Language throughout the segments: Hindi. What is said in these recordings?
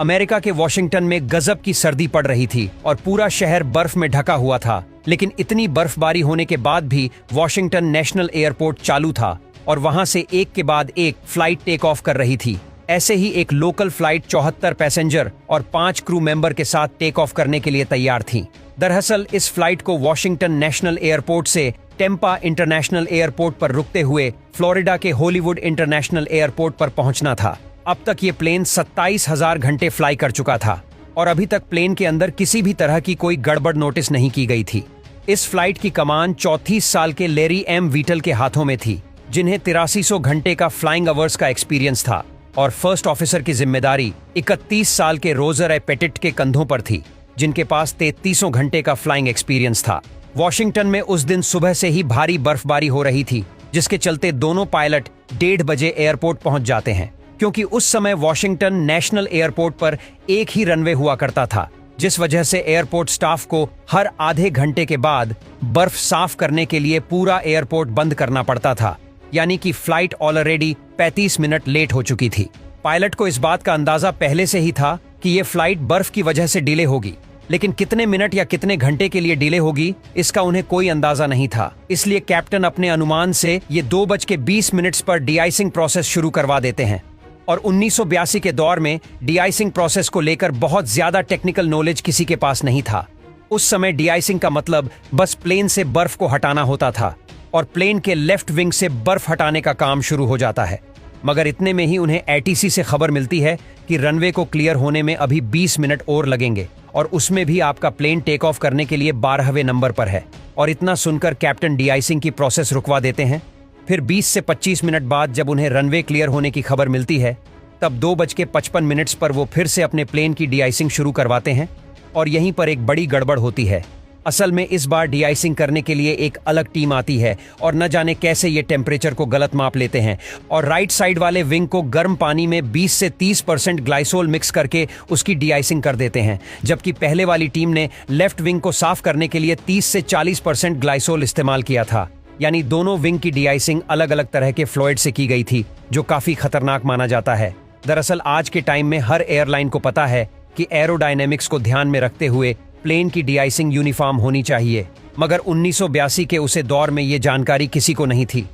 अमेरिका के वॉशिंगटन में गजब की सर्दी पड़ रही थी और पूरा शहर बर्फ में ढका हुआ था, लेकिन इतनी बर्फबारी होने के बाद भी वॉशिंगटन नेशनल एयरपोर्ट चालू था और वहां से एक के बाद एक फ्लाइट टेक ऑफ कर रही थी। ऐसे ही एक लोकल फ्लाइट 74 पैसेंजर और 5 क्रू मेंबर के साथ टेक ऑफ करने के लिए तैयार थी। दरअसल इस फ्लाइट को वॉशिंगटन नेशनल एयरपोर्ट से टेम्पा इंटरनेशनल एयरपोर्ट पर रुकते हुए फ्लोरिडा के हॉलीवुड इंटरनेशनल एयरपोर्ट पर पहुंचना था। अब तक ये प्लेन 27,000 घंटे फ्लाई कर चुका था और अभी तक प्लेन के अंदर किसी भी तरह की कोई गड़बड़ नोटिस नहीं की गई थी। इस फ्लाइट की कमान 34 साल के लेरी एम वीटल के हाथों में थी, जिन्हें 8300 घंटे का फ्लाइंग अवर्स का एक्सपीरियंस था, और फर्स्ट ऑफिसर की जिम्मेदारी 31 साल के रोजर ए पेटिट के कंधों पर थी, जिनके पास 3300 घंटे का फ्लाइंग एक्सपीरियंस था। वॉशिंगटन में उस दिन सुबह से ही भारी बर्फबारी हो रही थी, जिसके चलते दोनों पायलट 1:30 बजे एयरपोर्ट पहुंच जाते हैं, क्योंकि उस समय वॉशिंगटन नेशनल एयरपोर्ट पर एक ही रनवे हुआ करता था, जिस वजह से एयरपोर्ट स्टाफ को हर आधे घंटे के बाद बर्फ साफ करने के लिए पूरा एयरपोर्ट बंद करना पड़ता था। यानी कि फ्लाइट ऑलरेडी 35 मिनट लेट हो चुकी थी। पायलट को इस बात का अंदाजा पहले से ही था कि ये फ्लाइट बर्फ की वजह से डिले होगी, लेकिन कितने मिनट या कितने घंटे के लिए डिले होगी इसका उन्हें कोई अंदाजा नहीं था। इसलिए कैप्टन अपने अनुमान से ये 2:20 पर डी-आइसिंग प्रोसेस शुरू करवा देते हैं। और 1982 के दौर में डी-आइसिंग प्रोसेस को लेकर बहुत ज्यादा टेक्निकल नॉलेज किसी के पास नहीं था। उस समय डी-आइसिंग का मतलब बस प्लेन से बर्फ को हटाना होता था और प्लेन के लेफ्ट विंग से बर्फ हटाने का काम शुरू हो जाता है। मगर इतने में ही उन्हें एटीसी से खबर मिलती है कि रनवे को क्लियर होने में अभी 20 मिनट और लगेंगे और उसमें भी आपका प्लेन टेक ऑफ करने के लिए 12वें नंबर पर है। और इतना सुनकर कैप्टन डी-आइसिंग की प्रोसेस रुकवा देते हैं। फिर 20 से 25 मिनट बाद जब उन्हें रनवे क्लियर होने की खबर मिलती है, तब 2:55 पर वो फिर से अपने प्लेन की डी-आइसिंग शुरू करवाते हैं। और यहीं पर एक बड़ी गड़बड़ होती है। असल में इस बार डी-आइसिंग करने के लिए एक अलग टीम आती है और न जाने कैसे ये टेम्परेचर को गलत माप लेते हैं और राइट साइड वाले विंग को गर्म पानी में 20 से 30% ग्लाइसोल मिक्स करके उसकी डी-आइसिंग कर देते हैं, जबकि पहले वाली टीम ने लेफ्ट विंग को साफ करने के लिए 30 से 40% ग्लाइसोल इस्तेमाल किया था। यानी दोनों विंग की डी-आइसिंग अलग अलग तरह के फ्लूइड से की गई थी, जो काफी खतरनाक माना जाता है। दरअसल आज के टाइम में हर एयरलाइन को पता है कि एरोडायनेमिक्स को ध्यान में रखते हुए प्लेन की डी-आइसिंग यूनिफॉर्म होनी चाहिए, मगर 1982 के उसे दौर में ये जानकारी किसी को नहीं थी।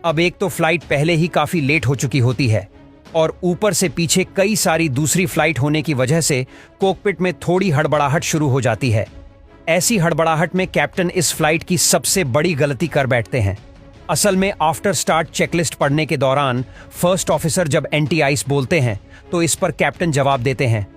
अब एक तो फ्लाइट पहले ही काफी लेट हो चुकी होती है और ऊपर से पीछे कई सारी दूसरी फ्लाइट होने की वजह से कॉकपिट में थोड़ी हड़बड़ाहट शुरू हो जाती है। ऐसी हड़बड़ाहट में कैप्टन इस फ्लाइट की सबसे बड़ी गलती कर बैठते हैं। असल में आफ्टर स्टार्ट चेकलिस्ट पढ़ने के दौरान फर्स्ट ऑफिसर जब एंटी आइस बोलते हैं तो इस पर कैप्टन जवाब देते हैं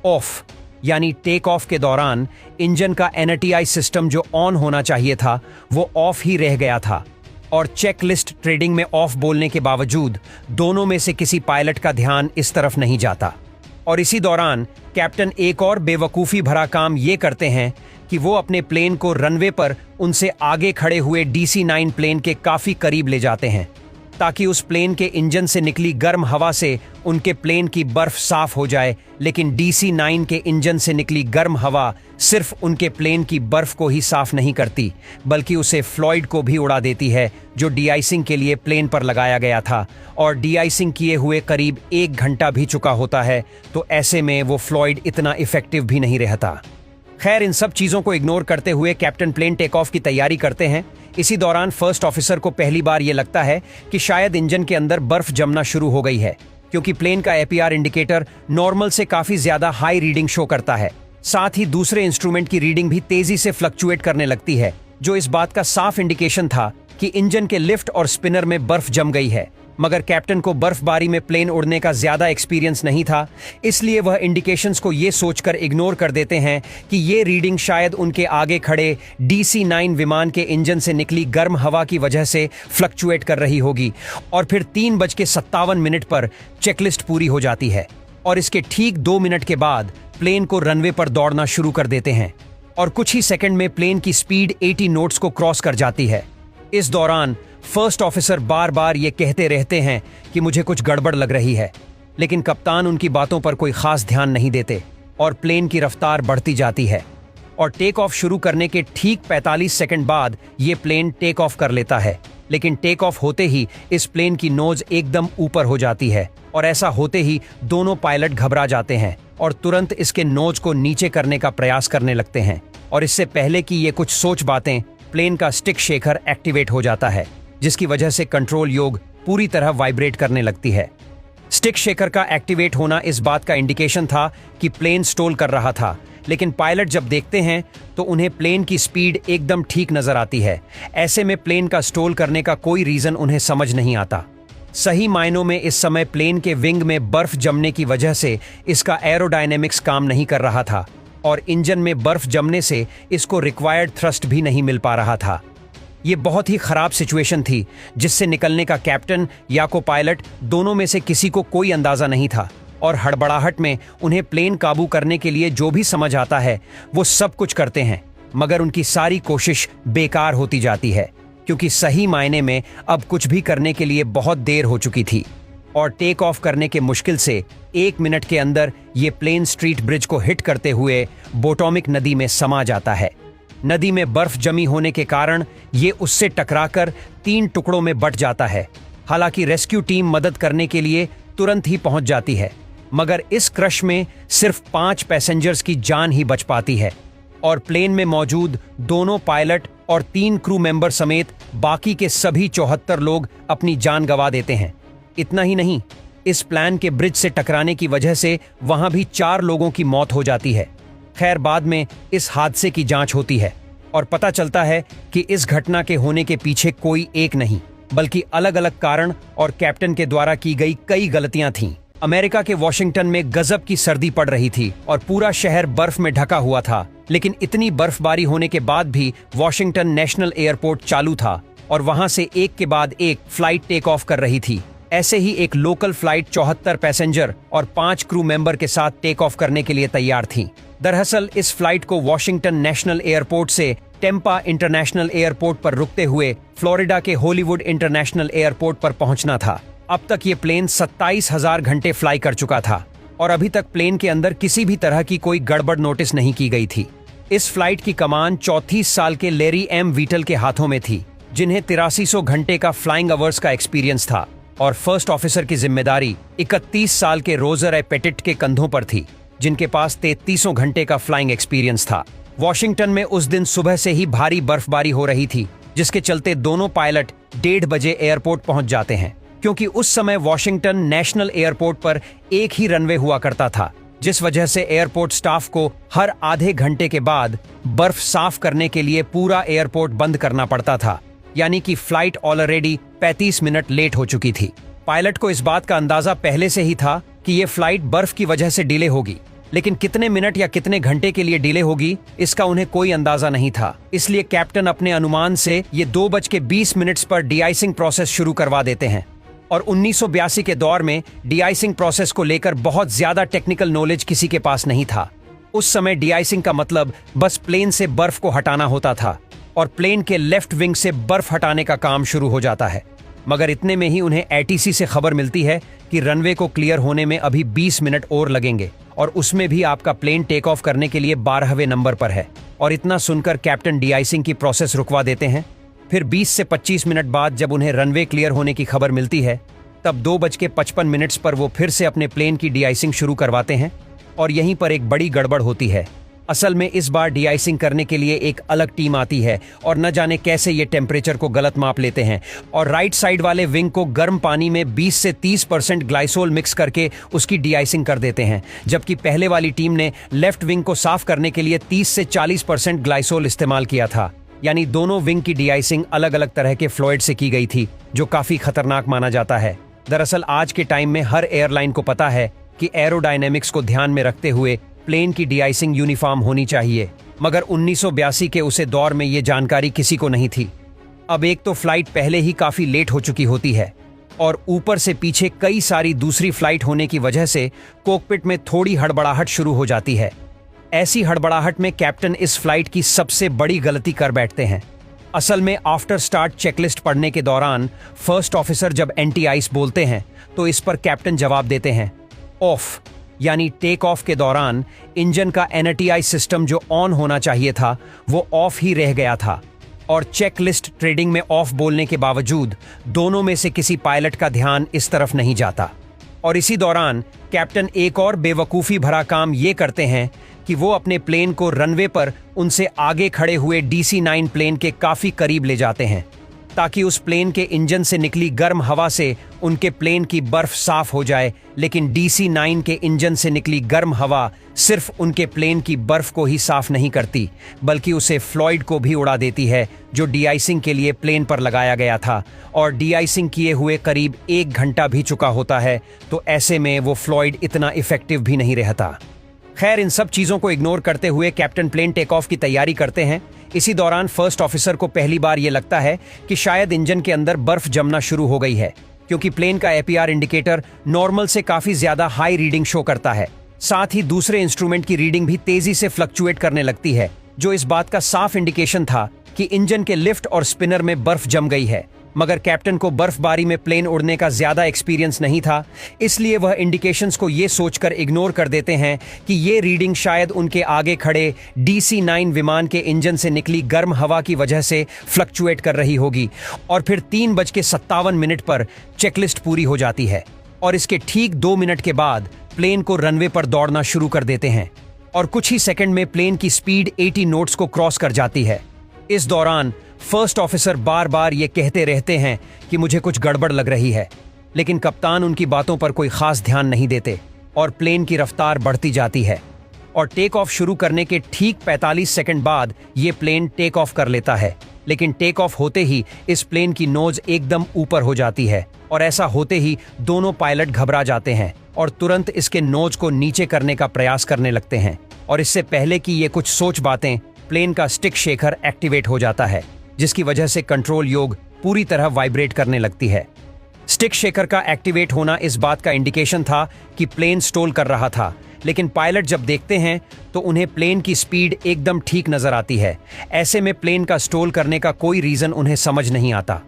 ऑफ, यानी टेक ऑफ के दौरान इंजन का एनटीआई सिस्टम जो ऑन होना चाहिए था वो ऑफ ही रह गया था। और चेकलिस्ट ट्रेडिंग में ऑफ बोलने के बावजूद दोनों में से किसी पायलट का ध्यान इस तरफ नहीं जाता। और इसी दौरान कैप्टन एक और बेवकूफ़ी भरा काम ये करते हैं कि वो अपने प्लेन को रनवे पर उनसे आगे खड़े हुए DC-9 प्लेन के काफ़ी करीब ले जाते हैं, ताकि उस प्लेन के इंजन से निकली गर्म हवा से उनके प्लेन की बर्फ साफ हो जाए। लेकिन DC-9 के इंजन से निकली गर्म हवा सिर्फ उनके प्लेन की बर्फ को ही साफ नहीं करती, बल्कि उसे फ्लूइड को भी उड़ा देती है जो डी-आइसिंग के लिए प्लेन पर लगाया गया था। और डी-आइसिंग किए हुए करीब 1 घंटा भी चुका होता है, तो ऐसे में वो फ्लूइड इतना इफेक्टिव भी नहीं रहता। खैर, इन सब चीज़ों को इग्नोर करते हुए कैप्टन प्लेन टेक ऑफ की तैयारी करते हैं। इसी दौरान फर्स्ट ऑफिसर को पहली बार ये लगता है कि शायद इंजन के अंदर बर्फ जमना शुरू हो गई है, क्योंकि प्लेन का APR इंडिकेटर नॉर्मल से काफी ज्यादा हाई रीडिंग शो करता है। साथ ही दूसरे इंस्ट्रूमेंट की रीडिंग भी तेजी से फ्लक्चुएट करने लगती है, जो इस बात का साफ इंडिकेशन था कि इंजन के लिफ्ट और स्पिनर में बर्फ जम गई है। मगर कैप्टन को बर्फबारी में प्लेन उड़ने का ज्यादा एक्सपीरियंस नहीं था, इसलिए वह इंडिकेशंस को ये सोचकर इग्नोर कर देते हैं कि ये रीडिंग शायद उनके आगे खड़े DC-9 विमान के इंजन से निकली गर्म हवा की वजह से फ्लक्चुएट कर रही होगी। और फिर 3:57 पर चेकलिस्ट पूरी हो जाती है और इसके ठीक 2 मिनट के बाद प्लेन को रनवे पर दौड़ना शुरू कर देते हैं और कुछ ही सेकंड में प्लेन की स्पीड 80 नोट्स को क्रॉस कर जाती है। इस दौरान फर्स्ट ऑफिसर बार बार ये कहते रहते हैं कि मुझे कुछ गड़बड़ लग रही है, लेकिन कप्तान उनकी बातों पर कोई खास ध्यान नहीं देते और प्लेन की रफ्तार बढ़ती जाती है। और टेक ऑफ शुरू करने के ठीक 45 सेकंड बाद ये प्लेन टेक ऑफ कर लेता है। लेकिन टेक ऑफ होते ही इस प्लेन की नोज एकदम ऊपर हो जाती है और ऐसा होते ही दोनों पायलट घबरा जाते हैं और तुरंत इसके नोज को नीचे करने का प्रयास करने लगते हैं। और इससे पहले कि ये कुछ सोच बातें, प्लेन का स्टिक शेकर एक्टिवेट हो जाता है, जिसकी वजह से कंट्रोल योग पूरी तरह वाइब्रेट करने लगती है। स्टिक शेकर का एक्टिवेट होना इस बात का इंडिकेशन था कि प्लेन स्टॉल कर रहा था, लेकिन पायलट जब देखते हैं तो उन्हें प्लेन की स्पीड एकदम ठीक नजर आती है। ऐसे में प्लेन का स्टॉल करने का कोई रीजन उन्हें समझ नहीं आता। सही मायनों में इस समय प्लेन के विंग में बर्फ जमने की वजह से इसका एरोडायनेमिक्स काम नहीं कर रहा था और इंजन में बर्फ जमने से इसको रिक्वायर्ड थ्रस्ट भी नहीं मिल पा रहा था। ये बहुत ही खराब सिचुएशन थी जिससे निकलने का कैप्टन या को पायलट दोनों में से किसी को कोई अंदाजा नहीं था और हड़बड़ाहट में उन्हें प्लेन काबू करने के लिए जो भी समझ आता है वो सब कुछ करते हैं, मगर उनकी सारी कोशिश बेकार होती जाती है क्योंकि सही मायने में अब कुछ भी करने के लिए बहुत देर हो चुकी थी और टेक ऑफ करने के मुश्किल से 1 मिनट के अंदर ये प्लेन स्ट्रीट ब्रिज को हिट करते हुए पोटोमैक नदी में समा जाता है। नदी में बर्फ जमी होने के कारण ये उससे टकराकर 3 टुकड़ों में बट जाता है। हालांकि रेस्क्यू टीम मदद करने के लिए तुरंत ही पहुंच जाती है, मगर इस क्रश में सिर्फ 5 पैसेंजर्स की जान ही बच पाती है और प्लेन में मौजूद दोनों पायलट और 3 क्रू मेंबर समेत बाकी के सभी 74 लोग अपनी जान गंवा देते हैं। इतना ही नहीं, इस प्लान के ब्रिज से टकराने की वजह से वहां भी 4 लोगों की मौत हो जाती है। खैर, बाद में इस हादसे की जांच होती है और पता चलता है कि इस घटना के होने के पीछे कोई एक नहीं बल्कि अलग अलग कारण और कैप्टन के द्वारा की गई कई गलतियां थीं। अमेरिका के वॉशिंगटन में गजब की सर्दी पड़ रही थी और पूरा शहर बर्फ में ढका हुआ था, लेकिन इतनी बर्फबारी होने के बाद भी वॉशिंगटन नेशनल एयरपोर्ट चालू था और वहां से एक के बाद एक फ्लाइट टेक ऑफ कर रही थी। ऐसे ही एक लोकल फ्लाइट 74 पैसेंजर और 5 क्रू मेंबर के साथ टेक ऑफ करने के लिए तैयार थी। दरअसल इस फ्लाइट को वॉशिंगटन नेशनल एयरपोर्ट से टेम्पा इंटरनेशनल एयरपोर्ट पर रुकते हुए फ्लोरिडा के हॉलीवुड इंटरनेशनल एयरपोर्ट पर पहुंचना था। अब तक ये प्लेन 27,000 घंटे फ्लाई कर चुका था और अभी तक प्लेन के अंदर किसी भी तरह की कोई गड़बड़ नोटिस नहीं की गई थी। इस फ्लाइट की कमान 34 साल के लेरी एम वीटल के हाथों में थी, जिन्हें 8300 घंटे का फ्लाइंग आवर्स का एक्सपीरियंस था और फर्स्ट ऑफिसर की जिम्मेदारी 31 साल के रोजर ए पेटिट के कंधों पर थी, जिनके पास 3300 घंटे का फ्लाइंग एक्सपीरियंस था। वॉशिंगटन में उस दिन सुबह से ही भारी बर्फबारी हो रही थी, जिसके चलते दोनों पायलट 1:30 बजे एयरपोर्ट पहुंच जाते हैं, क्योंकि उस समय वॉशिंगटन नेशनल एयरपोर्ट पर एक ही रनवे हुआ करता था, जिस वजह से एयरपोर्ट स्टाफ को हर आधे घंटे के बाद बर्फ साफ करने के लिए पूरा एयरपोर्ट बंद करना पड़ता था। यानी कि फ्लाइट ऑलरेडी 35 मिनट लेट हो चुकी थी। पायलट को इस बात का अंदाजा पहले से ही था कि ये फ्लाइट बर्फ की वजह से डिले होगी, लेकिन कितने मिनट या कितने घंटे के लिए डिले होगी इसका उन्हें कोई अंदाजा नहीं था। इसलिए कैप्टन अपने अनुमान से ये 2:20 पर डीआइसिंग प्रोसेस शुरू करवा देते हैं और 1982 के दौर में डीआइसिंग प्रोसेस को लेकर बहुत ज्यादा टेक्निकल नॉलेज किसी के पास नहीं था। उस समय डीआइसिंग का मतलब बस प्लेन से बर्फ को हटाना होता था और प्लेन के लेफ्ट विंग से बर्फ हटाने का काम शुरू हो जाता है। मगर इतने में ही उन्हें एटीसी से खबर मिलती है कि रनवे को क्लियर होने में अभी 20 मिनट और लगेंगे और उसमें भी आपका प्लेन टेक ऑफ करने के लिए 12वें नंबर पर है। और इतना सुनकर कैप्टन डीआइसिंग की प्रोसेस रुकवा देते हैं। फिर 20 से 25 मिनट बाद जब उन्हें रनवे क्लियर होने की खबर मिलती है, तब 2:55 पर वो फिर से अपने प्लेन की डीआइसिंग शुरू करवाते हैं और यहीं पर एक बड़ी गड़बड़ होती है। असल में इस बार डीआइसिंग करने के लिए एक अलग टीम आती है और न जाने कैसे ये टेम्परेचर को गलत माप लेते हैं और राइट साइड वाले विंग को गर्म पानी में 20 से 30% ग्लाइसोल मिक्स करके उसकी डीआइसिंग कर देते हैं, जबकि पहले वाली टीम ने लेफ्ट विंग को साफ करने के लिए 30 से 40% ग्लाइसोल इस्तेमाल किया था। यानी दोनों विंग की डीआइसिंग अलग अलग तरह के फ्लूइड से की गई थी, जो काफी खतरनाक माना जाता है। दरअसल आज के टाइम में हर एयरलाइन को पता है कि एरोडायनेमिक्स को ध्यान में रखते हुए प्लेन की डीआइसिंग यूनिफॉर्म होनी चाहिए, मगर 1982 के उसे दौर में ये जानकारी किसी को नहीं थी। अब एक तो फ्लाइट पहले ही काफी लेट हो चुकी होती है और ऊपर से पीछे कई सारी दूसरी फ्लाइट होने की वजह से कॉकपिट में थोड़ी हड़बड़ाहट शुरू हो जाती है। ऐसी हड़बड़ाहट में कैप्टन इस फ्लाइट की सबसे बड़ी गलती कर बैठते हैं। असल में आफ्टर स्टार्ट चेकलिस्ट पढ़ने के दौरान फर्स्ट ऑफिसर जब एंटी आइस बोलते हैं तो इस पर कैप्टन जवाब देते हैं ऑफ, यानी टेक ऑफ के दौरान इंजन का एनटीआई सिस्टम जो ऑन होना चाहिए था वो ऑफ ही रह गया था और चेकलिस्ट ट्रेडिंग में ऑफ बोलने के बावजूद दोनों में से किसी पायलट का ध्यान इस तरफ नहीं जाता। और इसी दौरान कैप्टन एक और बेवकूफ़ी भरा काम ये करते हैं कि वो अपने प्लेन को रनवे पर उनसे आगे खड़े हुए DC-9 प्लेन के काफ़ी करीब ले जाते हैं ताकि उस प्लेन के इंजन से निकली गर्म हवा से उनके प्लेन की बर्फ साफ हो जाए, लेकिन DC-9 के इंजन से निकली गर्म हवा सिर्फ उनके प्लेन की बर्फ को ही साफ नहीं करती बल्कि उसे फ्लॉइड को भी उड़ा देती है जो डी-आइसिंग के लिए प्लेन पर लगाया गया था, और डी-आइसिंग किए हुए करीब 1 घंटा भी चुका होता है, तो ऐसे में वो फ्लॉइड इतना इफेक्टिव भी नहीं रहता। खैर, इन सब चीज़ों को इग्नोर करते हुए कैप्टन प्लेन टेक ऑफ की तैयारी करते हैं। इसी दौरान फर्स्ट ऑफिसर को पहली बार ये लगता है कि शायद इंजन के अंदर बर्फ जमना शुरू हो गई है, क्योंकि प्लेन का APR इंडिकेटर नॉर्मल से काफ़ी ज़्यादा हाई रीडिंग शो करता है। साथ ही दूसरे इंस्ट्रूमेंट की रीडिंग भी तेज़ी से फ्लक्चुएट करने लगती है, जो इस बात का साफ इंडिकेशन था कि इंजन के लिफ्ट और स्पिनर में बर्फ जम गई है। मगर कैप्टन को बर्फबारी में प्लेन उड़ने का ज्यादा एक्सपीरियंस नहीं था, इसलिए वह इंडिकेशंस को ये सोचकर इग्नोर कर देते हैं कि ये रीडिंग शायद उनके आगे खड़े DC-9 विमान के इंजन से निकली गर्म हवा की वजह से फ्लक्चुएट कर रही होगी। और फिर 3:57 पर चेकलिस्ट पूरी हो जाती है और इसके ठीक 2 मिनट के बाद प्लेन को रनवे पर दौड़ना शुरू कर देते हैं और कुछ ही सेकंड में प्लेन की स्पीड 80 नोट्स को क्रॉस कर जाती है। इस दौरान फर्स्ट ऑफिसर बार बार ये कहते रहते हैं कि मुझे कुछ गड़बड़ लग रही है, लेकिन कप्तान उनकी बातों पर कोई खास ध्यान नहीं देते और प्लेन की रफ्तार बढ़ती जाती है और टेक ऑफ शुरू करने के ठीक 45 सेकंड बाद ये प्लेन टेक ऑफ कर लेता है। लेकिन टेक ऑफ होते ही इस प्लेन की नोज एकदम ऊपर हो जाती है और ऐसा होते ही दोनों पायलट घबरा जाते हैं और तुरंत इसके नोज को नीचे करने का प्रयास करने लगते हैं। और इससे पहले कि ये कुछ सोच बातें, प्लेन का स्टिक शेकर एक्टिवेट हो जाता है, जिसकी वजह से कंट्रोल योग पूरी तरह वाइब्रेट करने लगती है। स्टिक शेकर का एक्टिवेट होना इस बात का इंडिकेशन था कि प्लेन स्टॉल कर रहा था, लेकिन पायलट जब देखते हैं तो उन्हें प्लेन की स्पीड एकदम ठीक नजर आती है। ऐसे में प्लेन का स्टॉल करने का कोई रीजन उन्हें समझ नहीं आता।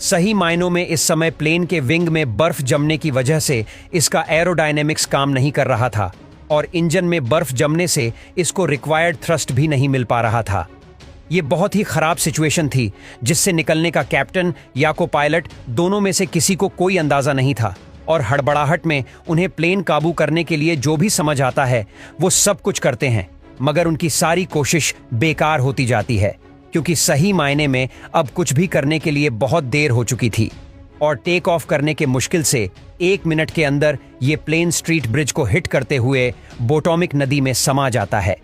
सही मायनों में इस समय प्लेन के विंग में बर्फ जमने की वजह से इसका एरोडायनेमिक्स काम नहीं कर रहा था और इंजन में बर्फ जमने से इसको रिक्वायर्ड थ्रस्ट भी नहीं मिल पा रहा था। ये बहुत ही खराब सिचुएशन थी जिससे निकलने का कैप्टन या को पायलट दोनों में से किसी को कोई अंदाजा नहीं था और हड़बड़ाहट में उन्हें प्लेन काबू करने के लिए जो भी समझ आता है वो सब कुछ करते हैं, मगर उनकी सारी कोशिश बेकार होती जाती है क्योंकि सही मायने में अब कुछ भी करने के लिए बहुत देर हो चुकी थी और टेक ऑफ करने के मुश्किल से 1 मिनट के अंदर ये प्लेन स्ट्रीट ब्रिज को हिट करते हुए पोटोमैक नदी में समा जाता है।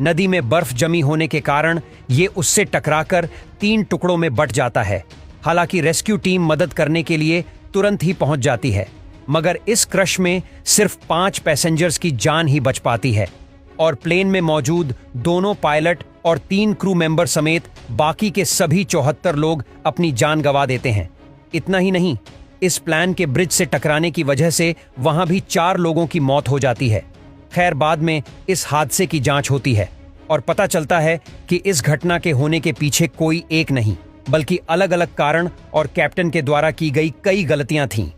नदी में बर्फ जमी होने के कारण ये उससे टकराकर 3 टुकड़ों में बट जाता है। हालांकि रेस्क्यू टीम मदद करने के लिए तुरंत ही पहुंच जाती है, मगर इस क्रश में सिर्फ 5 पैसेंजर्स की जान ही बच पाती है और प्लेन में मौजूद दोनों पायलट और 3 क्रू मेंबर समेत बाकी के सभी 74 लोग अपनी जान गंवा देते हैं। इतना ही नहीं, इस प्लान के ब्रिज से टकराने की वजह से वहां भी 4 लोगों की मौत हो जाती है। खैर, बाद में इस हादसे की जांच होती है और पता चलता है कि इस घटना के होने के पीछे कोई एक नहीं बल्कि अलग अलग कारण और कैप्टन के द्वारा की गई कई गलतियां थीं।